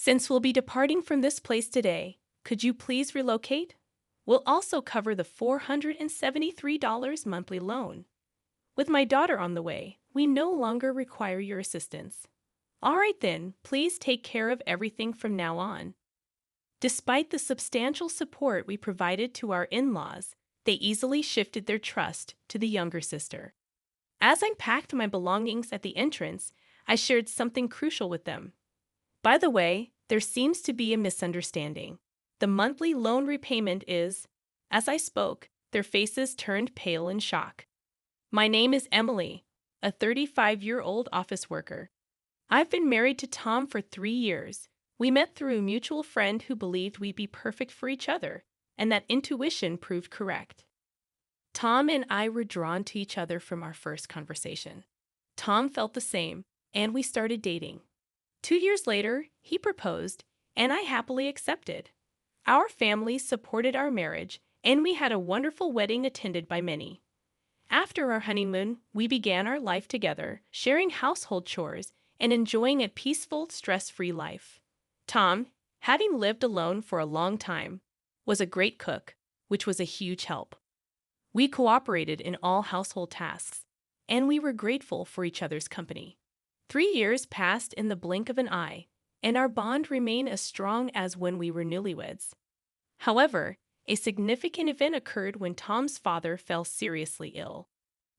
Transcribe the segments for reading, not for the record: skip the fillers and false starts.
Since we'll be departing from this place today, could you please relocate? We'll also cover the $473 monthly loan. With my daughter on the way, we no longer require your assistance. All right then, please take care of everything from now on. Despite the substantial support we provided to our in-laws, they easily shifted their trust to the younger sister. As I packed my belongings at the entrance, I shared something crucial with them. By the way, there seems to be a misunderstanding. The monthly loan repayment is— As I spoke, their faces turned pale in shock. My name is Emily, a 35-year-old office worker. I've been married to Tom for 3 years. We met through a mutual friend who believed we'd be perfect for each other, and that intuition proved correct. Tom and I were drawn to each other from our first conversation. Tom felt the same, and we started dating. 2 years later, he proposed, and I happily accepted. Our families supported our marriage, and we had a wonderful wedding attended by many. After our honeymoon, we began our life together, sharing household chores and enjoying a peaceful, stress-free life. Tom, having lived alone for a long time, was a great cook, which was a huge help. We cooperated in all household tasks, and we were grateful for each other's company. 3 years passed in the blink of an eye, and our bond remained as strong as when we were newlyweds. However, a significant event occurred when Tom's father fell seriously ill.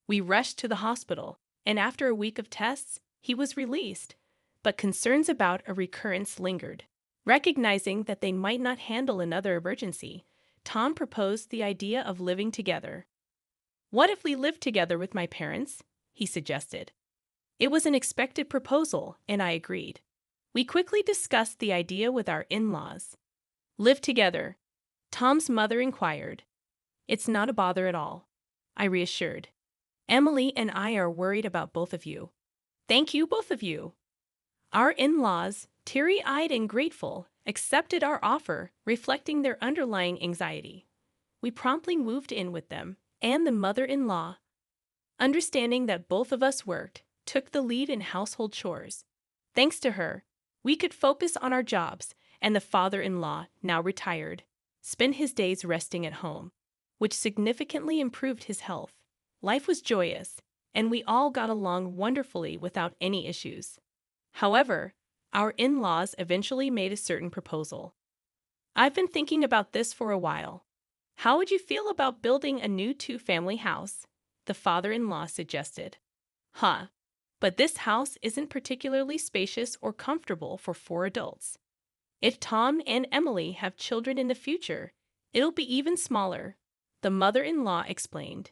We rushed to the hospital, and after a week of tests, he was released, but concerns about a recurrence lingered. Recognizing that they might not handle another emergency, Tom proposed the idea of living together. "What if we lived together with my parents?" he suggested. It was an expected proposal, and I agreed. We quickly discussed the idea with our in-laws. "Live together?" Tom's mother inquired. "It's not a bother at all," I reassured. "Emily and I are worried about both of you." "Thank you, both of you." Our in-laws, teary-eyed and grateful, accepted our offer, reflecting their underlying anxiety. We promptly moved in with them, and the mother-in-law, understanding that both of us worked, took the lead in household chores. Thanks to her, we could focus on our jobs, and the father-in-law, now retired, spent his days resting at home, which significantly improved his health. Life was joyous, and we all got along wonderfully without any issues. However, our in-laws eventually made a certain proposal. "I've been thinking about this for a while. How would you feel about building a new 2-family house?" the father-in-law suggested. "Huh, but this house isn't particularly spacious or comfortable for 4 adults. If Tom and Emily have children in the future, it'll be even smaller," the mother-in-law explained.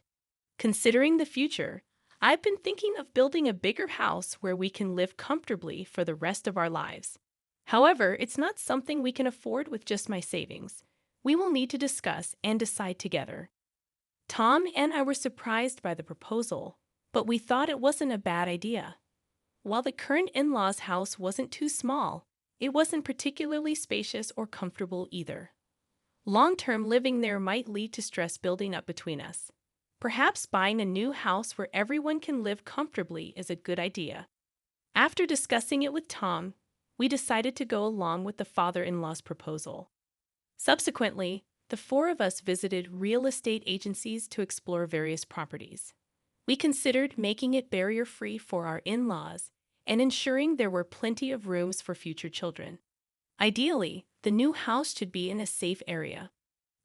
"Considering the future, I've been thinking of building a bigger house where we can live comfortably for the rest of our lives. However, it's not something we can afford with just my savings. We will need to discuss and decide together." Tom and I were surprised by the proposal, but we thought it wasn't a bad idea. While the current in-laws' house wasn't too small, it wasn't particularly spacious or comfortable either. Long-term living there might lead to stress building up between us. Perhaps buying a new house where everyone can live comfortably is a good idea. After discussing it with Tom, we decided to go along with the father-in-law's proposal. Subsequently, the 4 of us visited real estate agencies to explore various properties. We considered making it barrier-free for our in-laws and ensuring there were plenty of rooms for future children. Ideally, the new house should be in a safe area,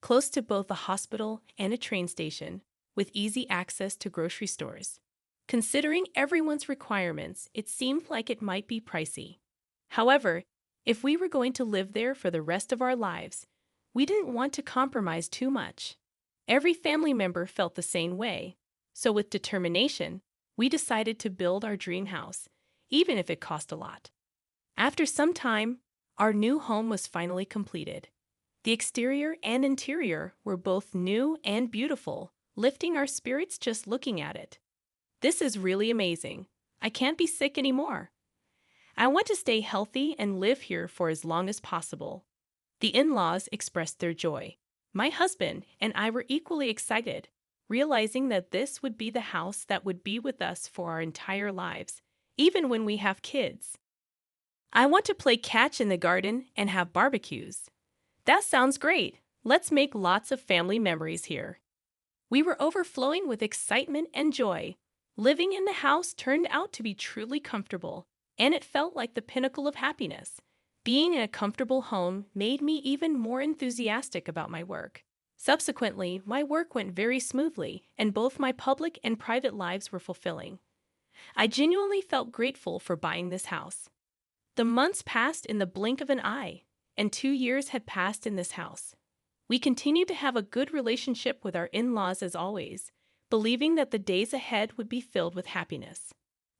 close to both a hospital and a train station, with easy access to grocery stores. Considering everyone's requirements, it seemed like it might be pricey. However, if we were going to live there for the rest of our lives, we didn't want to compromise too much. Every family member felt the same way, so with determination, we decided to build our dream house, even if it cost a lot. After some time, our new home was finally completed. The exterior and interior were both new and beautiful, lifting our spirits just looking at it. "This is really amazing. I can't be sick anymore. I want to stay healthy and live here for as long as possible." The in-laws expressed their joy. My husband and I were equally excited, realizing that this would be the house that would be with us for our entire lives, even when we have kids. I want to play catch in the garden and have barbecues. That sounds great. Let's make lots of family memories here. We were overflowing with excitement and joy. Living in the house turned out to be truly comfortable, and it felt like the pinnacle of happiness. Being in a comfortable home made me even more enthusiastic about my work. Subsequently, my work went very smoothly, and both my public and private lives were fulfilling. I genuinely felt grateful for buying this house. The months passed in the blink of an eye, and 2 years had passed in this house. We continued to have a good relationship with our in-laws as always, believing that the days ahead would be filled with happiness.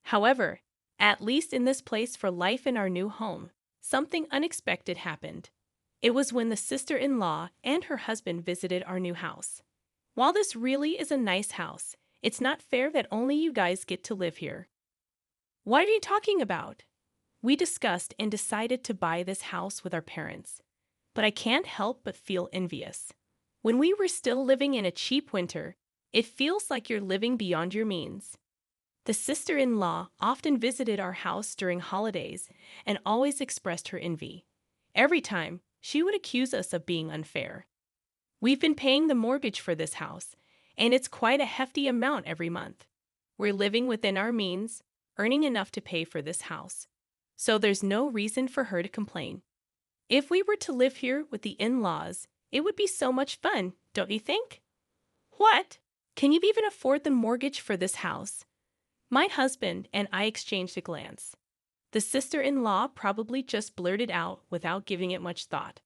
However, at least in this place for life in our new home, something unexpected happened. It was when the sister-in-law and her husband visited our new house. While this really is a nice house, it's not fair that only you guys get to live here. What are you talking about? We discussed and decided to buy this house with our parents, but I can't help but feel envious. When we were still living in a cheap winter, it feels like you're living beyond your means. The sister-in-law often visited our house during holidays and always expressed her envy. Every time, she would accuse us of being unfair. We've been paying the mortgage for this house, and it's quite a hefty amount every month. We're living within our means, earning enough to pay for this house, so there's no reason for her to complain. If we were to live here with the in-laws, it would be so much fun, don't you think? What? Can you even afford the mortgage for this house? My husband and I exchanged a glance. The sister-in-law probably just blurted out without giving it much thought.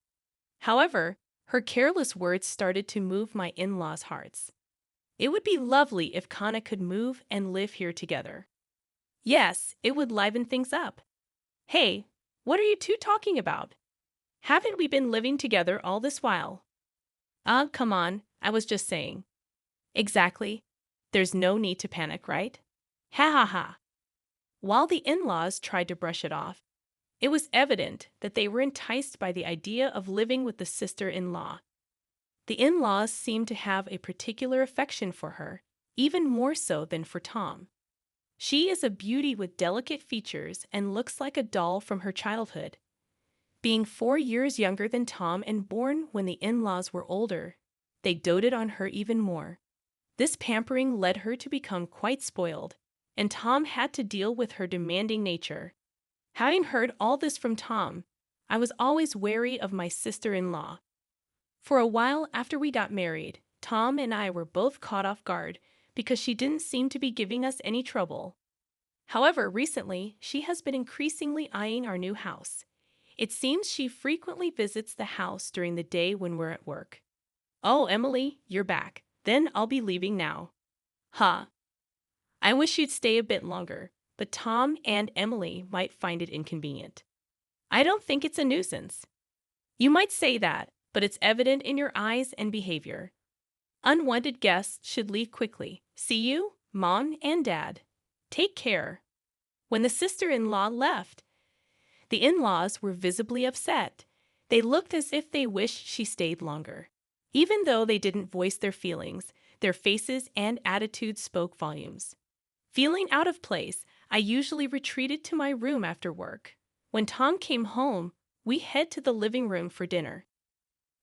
However, her careless words started to move my in-laws' hearts. It would be lovely if Kana could move and live here together. Yes, it would liven things up. Hey, what are you two talking about? Haven't we been living together all this while? Come on, I was just saying. Exactly. There's no need to panic, right? Ha ha ha. While the in-laws tried to brush it off, it was evident that they were enticed by the idea of living with the sister-in-law. The in-laws seemed to have a particular affection for her, even more so than for Tom. She is a beauty with delicate features and looks like a doll from her childhood. Being 4 years younger than Tom and born when the in-laws were older, they doted on her even more. This pampering led her to become quite spoiled, and Tom had to deal with her demanding nature. Having heard all this from Tom, I was always wary of my sister-in-law. For a while after we got married, Tom and I were both caught off guard because she didn't seem to be giving us any trouble. However, recently, she has been increasingly eyeing our new house. It seems she frequently visits the house during the day when we're at work. Oh, Emily, you're back. Then I'll be leaving now. Huh. I wish you'd stay a bit longer, but Tom and Emily might find it inconvenient. I don't think it's a nuisance. You might say that, but it's evident in your eyes and behavior. Unwanted guests should leave quickly. See you, Mom and Dad. Take care. When the sister-in-law left, the in-laws were visibly upset. They looked as if they wished she stayed longer. Even though they didn't voice their feelings, their faces and attitudes spoke volumes. Feeling out of place, I usually retreated to my room after work. When Tom came home, we head to the living room for dinner.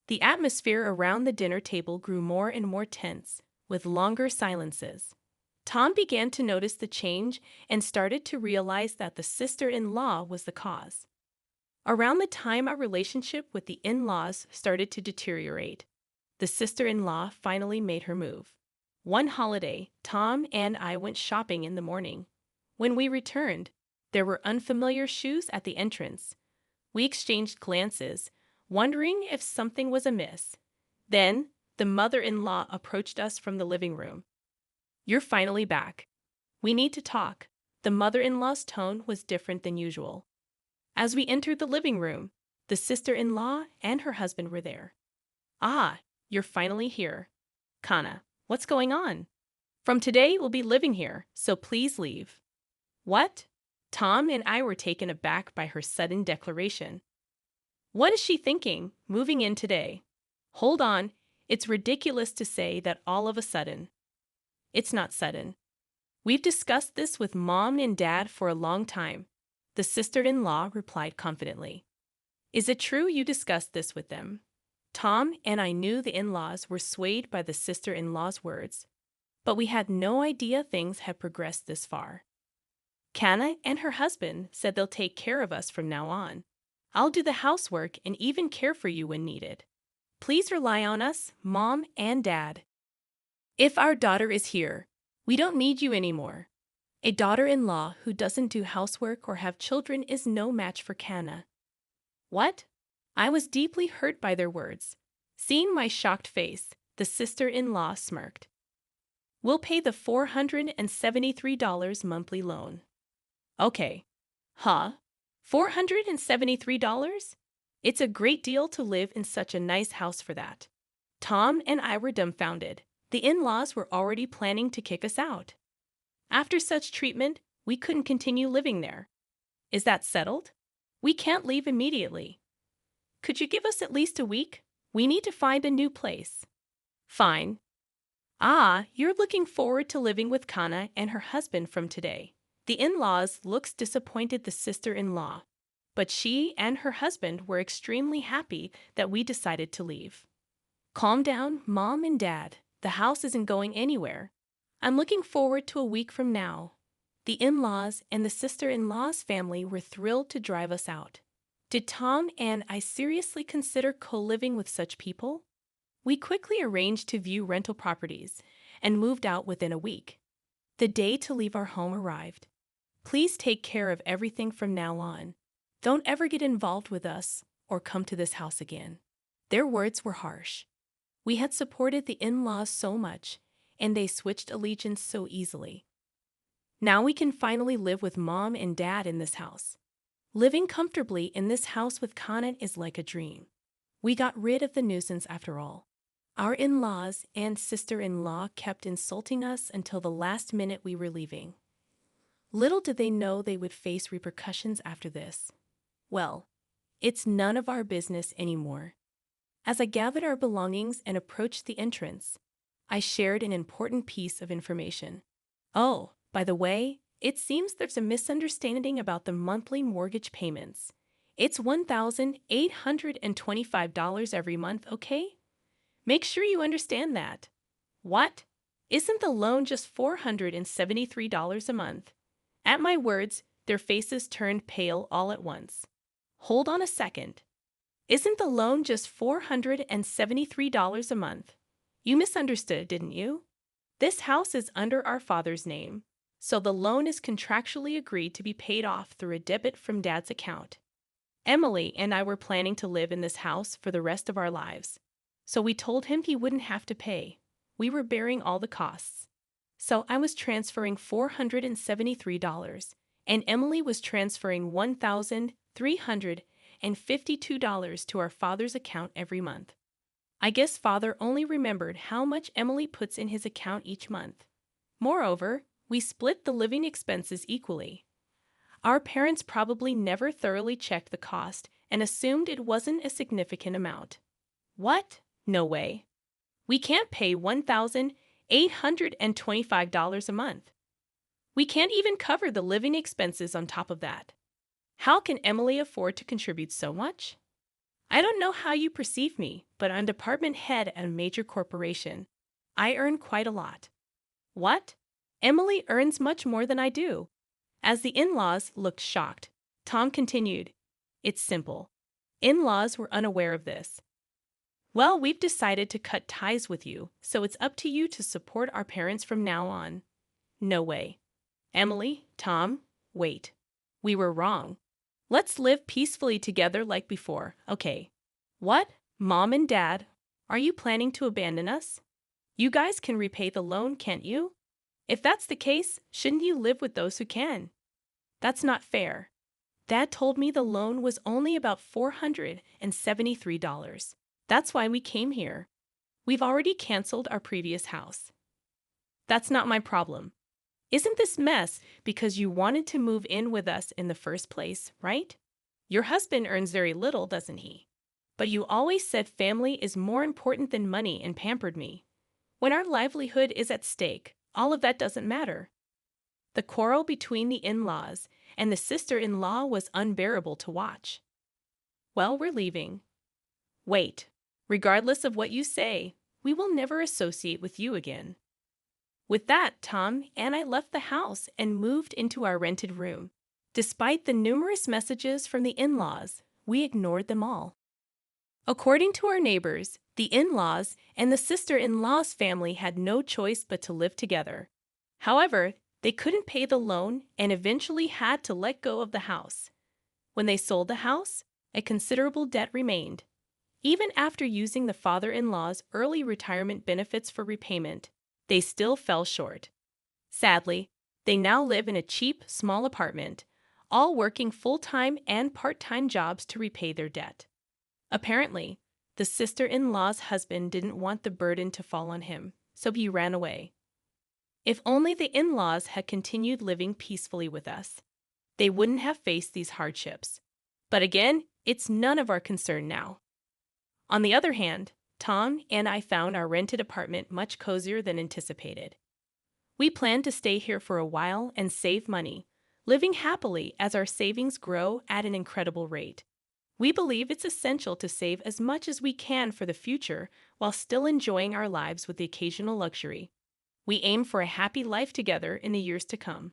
The atmosphere around the dinner table grew more and more tense, with longer silences. Tom began to notice the change and started to realize that the sister-in-law was the cause. Around the time our relationship with the in-laws started to deteriorate, the sister-in-law finally made her move. One holiday, Tom and I went shopping in the morning. When we returned, there were unfamiliar shoes at the entrance. We exchanged glances, wondering if something was amiss. Then, the mother-in-law approached us from the living room. You're finally back. We need to talk. The mother-in-law's tone was different than usual. As we entered the living room, the sister-in-law and her husband were there. Ah, you're finally here. Kana, what's going on? From today, we'll be living here, so please leave. What? Tom and I were taken aback by her sudden declaration. What is she thinking, moving in today? Hold on, it's ridiculous to say that all of a sudden. It's not sudden. We've discussed this with Mom and Dad for a long time. the sister-in-law replied confidently. Is it true you discussed this with them? Tom and I knew the in-laws were swayed by the sister-in-law's words, but we had no idea things had progressed this far. Kana and her husband said they'll take care of us from now on. I'll do the housework and even care for you when needed. Please rely on us, Mom and Dad. If our daughter is here, we don't need you anymore. A daughter-in-law who doesn't do housework or have children is no match for Kana. What? I was deeply hurt by their words. Seeing my shocked face, the sister-in-law smirked. We'll pay the $473 monthly loan. Okay. Huh? $473? It's a great deal to live in such a nice house for that. Tom and I were dumbfounded. The in-laws were already planning to kick us out. After such treatment, we couldn't continue living there. Is that settled? We can't leave immediately. Could you give us at least a week? We need to find a new place. Fine. Ah, you're looking forward to living with Kana and her husband from today. The in-laws looked disappointed the sister-in-law, but she and her husband were extremely happy that we decided to leave. Calm down, Mom and Dad. The house isn't going anywhere. I'm looking forward to a week from now. The in-laws and the sister-in-law's family were thrilled to drive us out. Did Tom and I seriously consider co-living with such people? We quickly arranged to view rental properties and moved out within a week. The day to leave our home arrived. Please take care of everything from now on. Don't ever get involved with us or come to this house again. Their words were harsh. We had supported the in-laws so much, and they switched allegiance so easily. Now we can finally live with Mom and Dad in this house. Living comfortably in this house with Kana is like a dream. We got rid of the nuisance after all. Our in-laws and sister-in-law kept insulting us until the last minute we were leaving. Little did they know they would face repercussions after this. Well, it's none of our business anymore. As I gathered our belongings and approached the entrance, I shared an important piece of information. Oh, by the way, it seems there's a misunderstanding about the monthly mortgage payments. It's $1,825 every month, okay? Make sure you understand that. What? Isn't the loan just $473 a month? At my words, their faces turned pale all at once. Hold on a second. Isn't the loan just $473 a month? You misunderstood, didn't you? This house is under our father's name, so the loan is contractually agreed to be paid off through a debit from Dad's account. Emily and I were planning to live in this house for the rest of our lives, so we told him he wouldn't have to pay. We were bearing all the costs. So I was transferring $473, and Emily was transferring $1,352 to our father's account every month. I guess Father only remembered how much Emily puts in his account each month. Moreover, we split the living expenses equally. Our parents probably never thoroughly checked the cost and assumed it wasn't a significant amount. What? No way. We can't pay $1,825 a month. We can't even cover the living expenses on top of that. How can Emily afford to contribute so much? I don't know how you perceive me, but I'm department head at a major corporation. I earn quite a lot. What? Emily earns much more than I do. As the in-laws looked shocked, Tom continued, It's simple. In-laws were unaware of this. Well, we've decided to cut ties with you, so it's up to you to support our parents from now on. No way. Emily, Tom, wait. We were wrong. Let's live peacefully together like before, okay? What? Mom and Dad, are you planning to abandon us? You guys can repay the loan, can't you? If that's the case, shouldn't you live with those who can? That's not fair. Dad told me the loan was only about $473. That's why we came here. We've already canceled our previous house. That's not my problem. Isn't this mess because you wanted to move in with us in the first place, right? Your husband earns very little, doesn't he? But you always said family is more important than money and pampered me. When our livelihood is at stake, all of that doesn't matter. The quarrel between the in-laws and the sister-in-law was unbearable to watch. Well, we're leaving. Wait. Regardless of what you say, we will never associate with you again. With that, Tom and I left the house and moved into our rented room. Despite the numerous messages from the in-laws, we ignored them all. According to our neighbors, the in-laws and the sister-in-law's family had no choice but to live together. However, they couldn't pay the loan and eventually had to let go of the house. When they sold the house, a considerable debt remained. Even after using the father-in-law's early retirement benefits for repayment, they still fell short. Sadly, they now live in a cheap, small apartment, all working full-time and part-time jobs to repay their debt. Apparently, the sister-in-law's husband didn't want the burden to fall on him, so he ran away. If only the in-laws had continued living peacefully with us, they wouldn't have faced these hardships. But again, it's none of our concern now. On the other hand, Tom and I found our rented apartment much cozier than anticipated. We plan to stay here for a while and save money, living happily as our savings grow at an incredible rate. We believe it's essential to save as much as we can for the future while still enjoying our lives with the occasional luxury. We aim for a happy life together in the years to come.